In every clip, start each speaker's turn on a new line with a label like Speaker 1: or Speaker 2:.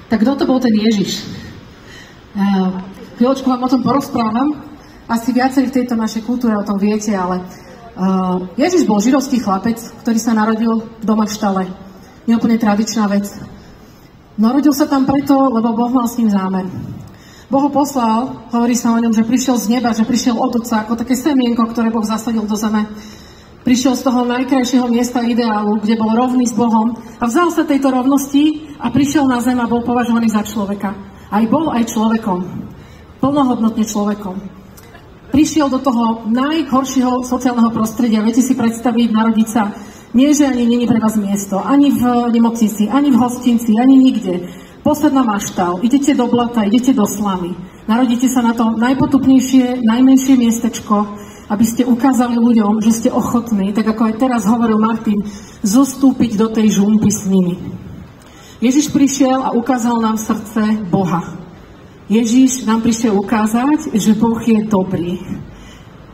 Speaker 1: Tak kto to bol ten Ježiš? Chvíľočku vám o tom porozprávam. Asi viacej v tejto našej kultúre o tom viete, ale Ježiš bol židovský chlapec, ktorý sa narodil doma v štale. Neúplne tradičná vec. Narodil sa tam preto, lebo Boh mal s ním zámer. Boh ho poslal, hovorí sa o ňom, že prišiel z neba, že prišiel od Otca, ako také semienko, ktoré Boh zasadil do zeme. Prišiel z toho najkrajšieho miesta ideálu, kde bol rovný s Bohom a vzal sa tejto rovnosti a prišiel na zem a bol považovaný za človeka. Aj bol aj človekom. Plnohodnotne človekom. Prišiel do toho najhoršieho sociálneho prostredia. Viete si predstaviť, narodiť sa, nie že ani není pre vás miesto, ani v nemocnici, ani v hostinci, ani nikde. Posad na maštal, idete do blata, idete do slamy. Narodíte sa na to najpotupnejšie, najmenšie miestečko, aby ste ukázali ľuďom, že ste ochotní, tak ako aj teraz hovoril Martin, zostúpiť do tej žumpy s nimi. Ježiš prišiel a ukázal nám srdce Boha. Ježiš nám prišiel ukázať, že Boh je dobrý.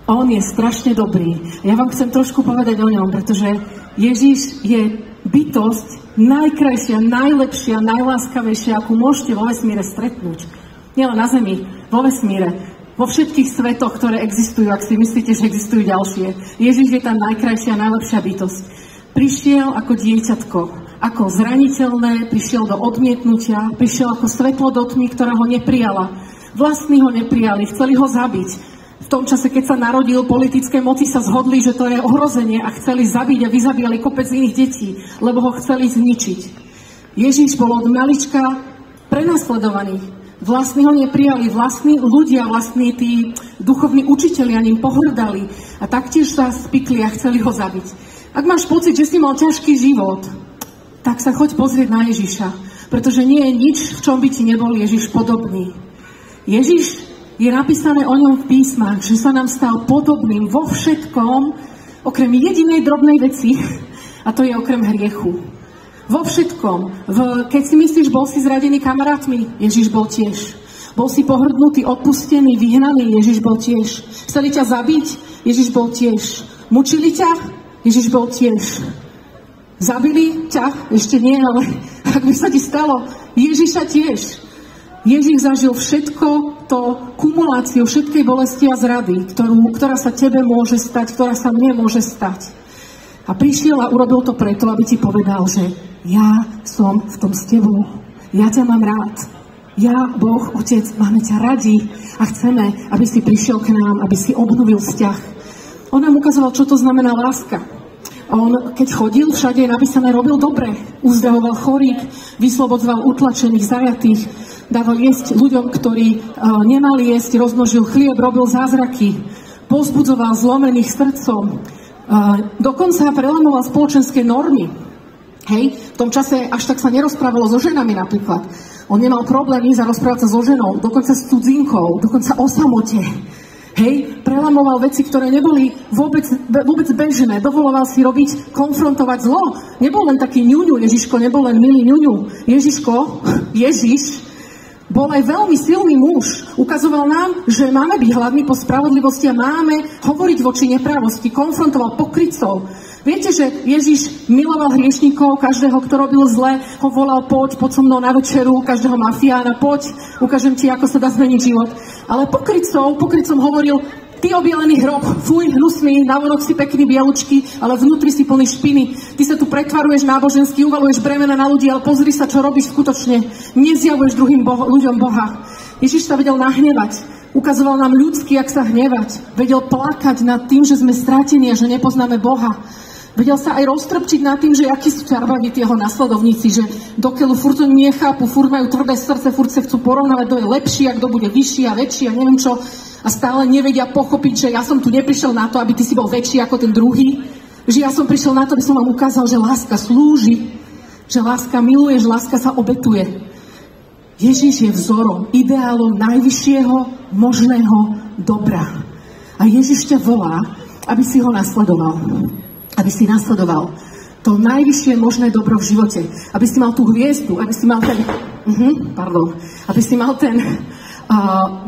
Speaker 1: On je strašne dobrý. Ja vám chcem trošku povedať o ňom, pretože Ježiš je bytosť najkrajšia, najlepšia, najláskavejšia, akú môžete vo vesmíre stretnúť. Nielen na Zemi, vo vesmíre. Vo všetkých svetoch, ktoré existujú, ak si myslíte, že existujú ďalšie. Ježiš je tá najkrajšia, najlepšia bytosť. Prišiel ako dieťatko, ako zraniteľné, prišiel do odmietnutia, prišiel ako svetlo do tmy, ktorá ho neprijala. Vlastní ho neprijali, chceli ho zabiť. V tom čase, keď sa narodil, politické moci sa zhodli, že to je ohrozenie a chceli zabiť a vyzabíjali kopec iných detí, lebo ho chceli zničiť. Ježiš bol od malička prenasledovaný. Vlastní ho neprijali, vlastní ľudia, vlastní tí duchovní učitelia ním pohrdali a taktiež sa spikli a chceli ho zabiť. Ak máš pocit, že si mal ťažký život, tak sa choď pozrieť na Ježiša, pretože nie je nič, v čom by ti nebol Ježiš podobný. Ježiš je napísané o ňom v písmach, že sa nám stal podobným vo všetkom, okrem jedinej drobnej veci, a to je okrem hriechu. Vo všetkom. Keď si myslíš, bol si zradený kamarátmi, Ježiš bol tiež. Bol si pohrdnutý, odpustený, vyhnaný, Ježiš bol tiež. Chceli ťa zabiť, Ježiš bol tiež. Mučili ťa, Ježiš bol tiež. Zabili ťa? Ešte nie, ale ak by sa ti stalo, Ježiša tiež. Ježiš zažil všetko to kumuláciu všetkej bolesti a zrady, ktorá sa tebe môže stať, ktorá sa mne môže stať. A prišiel a urobil to preto, aby ti povedal, že ja som v tom s tebou. Ja ťa mám rád. Ja, Boh, Otec, máme ťa radi a chceme, aby si prišiel k nám, aby si obnovil vzťah. On nám ukazoval, čo to znamená láska. On, keď chodil, všade je napísané, robil dobre. Uzdravoval chorých, vyslobodzoval utlačených, zajatých, dával jesť ľuďom, ktorí nemali jesť, rozmnožil chlieb, robil zázraky, povzbudzoval zlomených srdcom. Dokonca prelamoval spoločenské normy. Hej, v tom čase až tak sa nerozprávalo so ženami napríklad. On nemal problémy rozprávať sa so ženou, dokonca s cudzinkou, dokonca o samote. Hej, prelamoval veci, ktoré neboli vôbec bežné. Dovoloval si robiť, konfrontovať zlo. Nebol len taký ňuňu, Ježiško, nebol len milý ňuňu. Ježiš bol aj veľmi silný muž. Ukazoval nám, že máme byť hladní po spravodlivosti a máme hovoriť voči neprávosti. Konfrontoval pokrytcov. Viete, že Ježiš miloval hriešnikov, každého, kto robil zle, ho volal, poď so mnou na večeru, každého mafiána, poď, ukážem ti, ako sa dá zmeniť život. Ale pokrytcom hovoril, ty obielený hrob, fuj, hnusný, navonok si pekný bialučky, ale vnútri si plný špiny. Ty sa tu pretvaruješ nábožensky, uvaluješ bremena na ľudí, ale pozri sa, čo robíš skutočne. Nezjavuješ druhým ľuďom Boha. Ježiš sa vedel nahnevať. Ukazoval nám ľudsky, jak sa hnevať. Vedel plakať nad tým, že sme strátení a že nepoznáme Boha. Vedel sa aj roztrpčiť nad tým, že akí sú čarbaví tí jeho nasledovníci, že dokeľu furt to nechápu, furt majú tvrdé srdce, furt sa chcú porovnávať, kto je lepší a kto bude vyšší a väčší a neviem čo. A stále nevedia pochopiť, že ja som tu neprišiel na to, aby ty si bol väčší ako ten druhý. Že ja som prišiel na to, aby som vám ukázal, že láska slúži, že láska miluje, že láska sa obetuje. Ježiš je vzorom, ideálom najvyššieho možného dobra. A Ježiš ťa volá, aby si ho nasledoval. Aby si nasledoval to najvyššie možné dobro v živote. Aby si mal tú hviezdu, aby si mal ten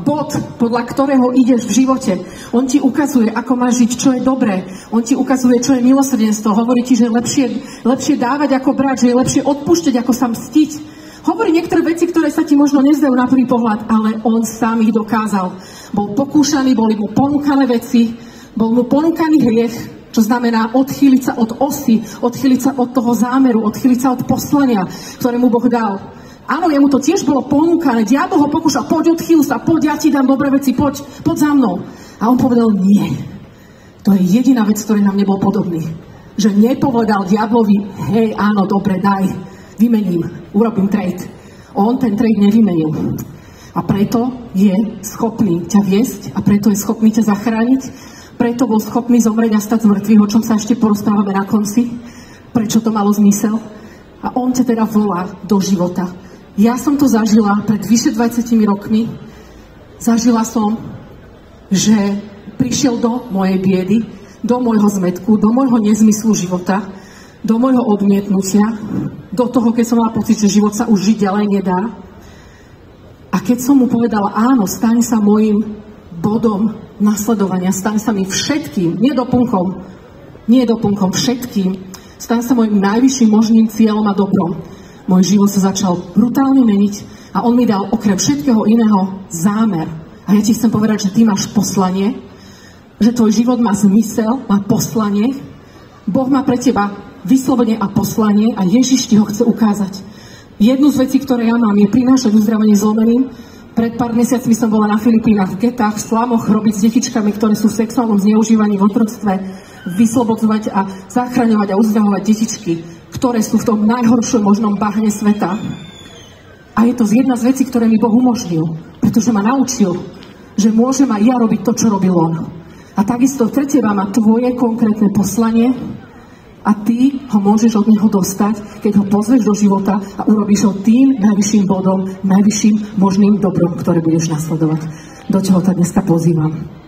Speaker 1: bod, podľa ktorého ideš v živote. On ti ukazuje, ako máš žiť, čo je dobré. On ti ukazuje, čo je milosrdenstvo. Hovorí ti, že je lepšie dávať ako brať, že je lepšie odpúšťať ako sa mstiť. Hovorí niektoré veci, ktoré sa ti možno nezdajú na prvý pohľad, ale on sám ich dokázal. Bol pokúšaný, boli mu ponúkané veci, bol mu ponúkaný hriech, čo znamená odchýliť sa od osy, odchýliť sa od toho zámeru, odchýliť sa od poslania, ktoré mu Boh dal. Áno, jemu to tiež bolo ponúkané. Diabol ho pokúšal, poď odchýl sa, poď, ja ti dám dobré veci, poď za mnou. A on povedal, nie. To je jediná vec, ktorej nám nebol podobný. Že nepovedal diablovi, hej, áno, dobre, daj, vymením, urobím trade. On ten trade nevymenil. A preto je schopný ťa viesť a preto je schopný ťa zachrániť. Preto bol schopný zomrieť a stať z mŕtvych, o čom sa ešte porozprávame na konci. Prečo to malo zmysel? A on ťa teda volá do života. Ja som to zažila pred vyše 20 rokmi. Zažila som, že prišiel do mojej biedy, do môjho zmätku, do môjho nezmyslu života, do môjho odmietnutia, do toho, keď som mala pocit, že život sa už žiť ďalej nedá. A keď som mu povedala, áno, staň sa môjim bodom nasledovania, staň sa mi všetkým, nie doplnkom, všetkým, staň sa môjim najvyšším možným cieľom a dobrom. Môj život sa začal brutálne meniť a on mi dal okrem všetkého iného zámer. A ja ti chcem povedať, že ty máš poslanie, že tvoj život má zmysel, má poslanie. Boh má pre teba vyslovene a poslanie a Ježiš ti ho chce ukázať. Jednu z vecí, ktoré ja mám, je prinášať uzdravenie zlomeným. Pred pár mesiacmi som bola na Filipínach, v getách, v slamoch, robiť s detičkami, ktoré sú v sexuálnom zneužívaní, v otroctve, vyslobodzovať a zachraňovať a uzdravovať detičky, ktoré sú v tom najhoršom možnom bahne sveta. A je to jedna z vecí, ktoré mi Boh umožnil, pretože ma naučil, že môžem aj ja robiť to, čo robil on. A takisto pre teba má tvoje konkrétne poslanie a ty ho môžeš od neho dostať, keď ho pozveš do života a urobíš ho tým najvyšším bodom, najvyšším možným dobrom, ktoré budeš nasledovať. Do čoho ťa dneska pozývam.